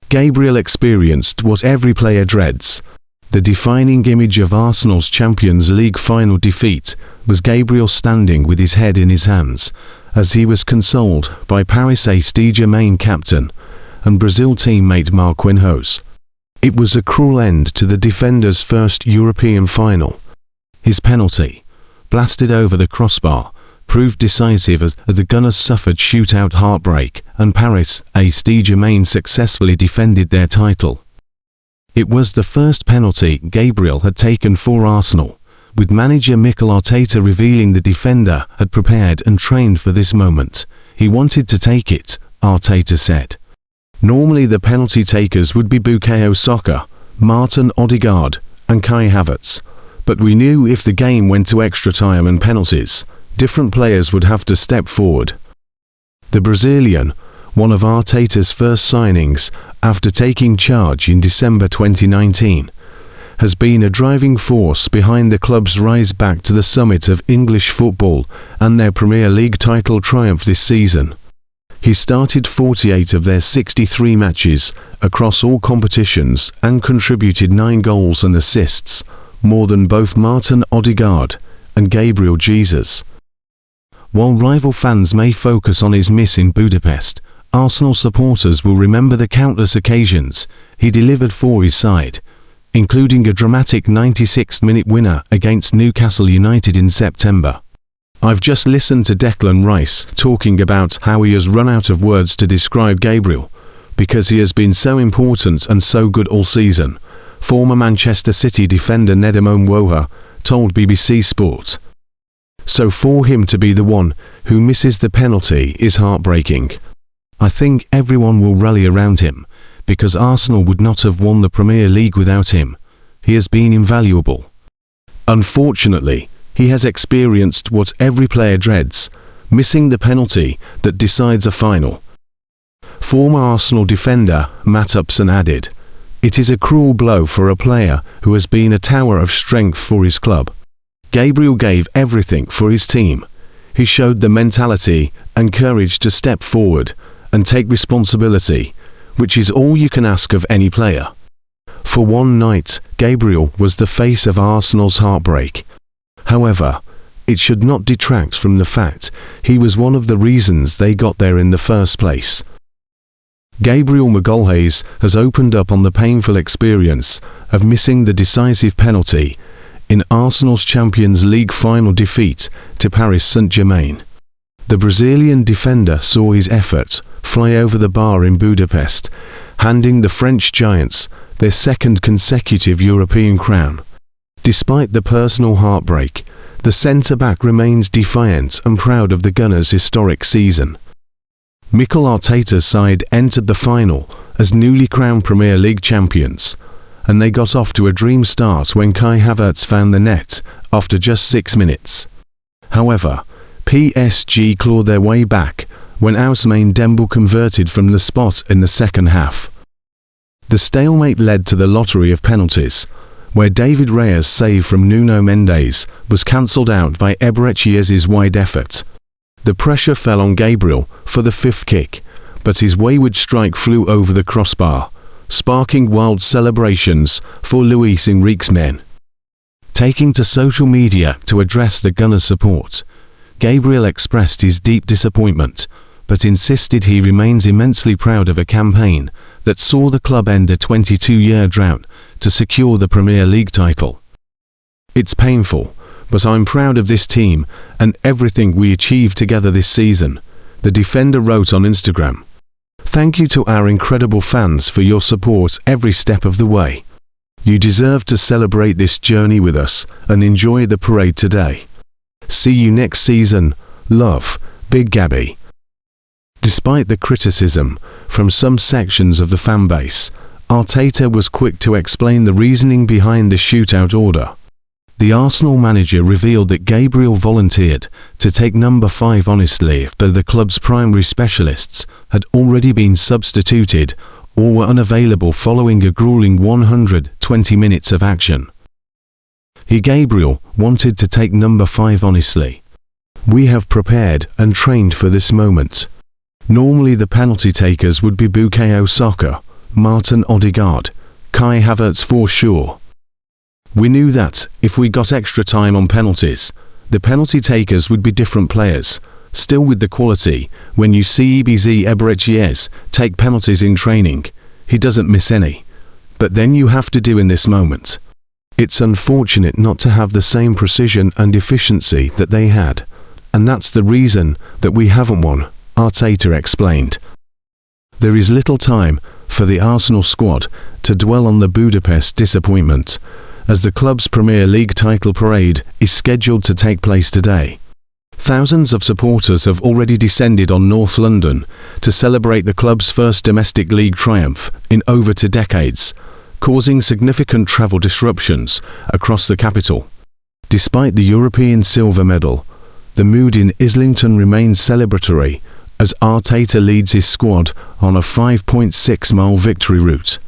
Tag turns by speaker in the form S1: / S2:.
S1: Gabriel experienced what every player dreads. The defining image of Arsenal's Champions League final defeat was Gabriel standing with his head in his hands as he was consoled by Paris Saint-Germain captain and Brazil teammate Marquinhos. It was a cruel end to the defender's first European final. His penalty, blasted over the crossbar, proved decisive as the Gunners suffered shootout heartbreak and Paris Saint-Germain successfully defended their title. It was the first penalty Gabriel had taken for Arsenal, with manager Mikel Arteta revealing the defender had prepared and trained for this moment. He wanted to take it, Arteta said. Normally the penalty takers would be Bukayosaka, Martinodegaard and Kai Havertz, but we knew if the game went to extra time and penalties, different players would have to step forward. The Brazilian, one of Arteta's first signings after taking charge in December 2019, has been a driving force behind the club's rise back to the summit of English football and their Premier League title triumph this season. He started 48 of their 63 matches across all competitions and contributed 9 goals and assists, more than both Martinodegaard and Gabriel Jesus. While rival fans may focus on his miss in Budapest, Arsenal supporters will remember the countless occasions he delivered for his side, including a dramatic 96th-minute winner against Newcastle United in September. I've just listened to Declan Rice talking about how he has run out of words to describe Gabriel, because he has been so important and so good all season, former Manchester City defender Nedum Woha told BBC Sport. So for him to be the one who misses the penalty is heartbreaking. I think everyone will rally around him, because Arsenal would not have won the Premier League without him. He has been invaluable. Unfortunately, he has experienced what every player dreads, missing the penalty that decides a final. Former Arsenal defender Matt Upson added, "It is a cruel blow for a player who has been a tower of strength for his club. Gabriel gave everything for his team. He showed the mentality and courage to step forward and take responsibility, which is all you can ask of any player." For one night, Gabriel was the face of Arsenal's heartbreak. However, it should not detract from the fact he was one of the reasons they got there in the first place. Gabriel Magalhaes has opened up on the painful experience of missing the decisive penalty in Arsenal's Champions League final defeat to Paris Saint-Germain. The Brazilian defender saw his effort fly over the bar in Budapest, handing the French giants their second consecutive European crown. Despite the personal heartbreak, the centre-back remains defiant and proud of the Gunners' historic season. Mikel Arteta's side entered the final as newly crowned Premier League champions, and they got off to a dream start when Kai Havertz found the net after just 6 minutes. However, PSG clawed their way back when Ousmane Dembele converted from the spot in the second half. The stalemate led to the lottery of penalties, where David Raya's save from Nuno Mendes was cancelled out by Eberechiez's wide effort. The pressure fell on Gabriel for the 5th kick, but his wayward strike flew over the crossbar, sparking wild celebrations for Luis Enrique's men. Taking to social media to address the Gunners' support, Gabriel expressed his deep disappointment, but insisted he remains immensely proud of a campaign that saw the club end a 22-year drought to secure the Premier League title. "It's painful, but I'm proud of this team and everything we achieved together this season," the defender wrote on Instagram. "Thank you to our incredible fans for your support every step of the way. You deserve to celebrate this journey with us and enjoy the parade today. See you next season. Love, Big Gabby." Despite the criticism from some sections of the fanbase, Arteta was quick to explain the reasoning behind the shootout order. The Arsenal manager revealed that Gabriel volunteered to take number 5 honestly after the club's primary specialists had already been substituted or were unavailable following a grueling 120 minutes of action. Gabriel wanted to take number 5 honestly. "We have prepared and trained for this moment. Normally the penalty takers would be Bukayosaka, Martinodegaard, Kai Havertz for sure. We knew that, if we got extra time on penalties, the penalty takers would be different players, still with the quality. When you see Ebz Eberechiez take penalties in training, he doesn't miss any. But then you have to do in this moment. It's unfortunate not to have the same precision and efficiency that they had. And that's the reason that we haven't won, Arteta explained. There is little time for the Arsenal squad to dwell on the Budapest disappointment, as the club's Premier League title parade is scheduled to take place today. Thousands of supporters have already descended on North London to celebrate the club's first domestic league triumph in over 2 decades, causing significant travel disruptions across the capital. Despite the European silver medal, the mood in Islington remains celebratory as Arteta leads his squad on a 5.6-mile victory route.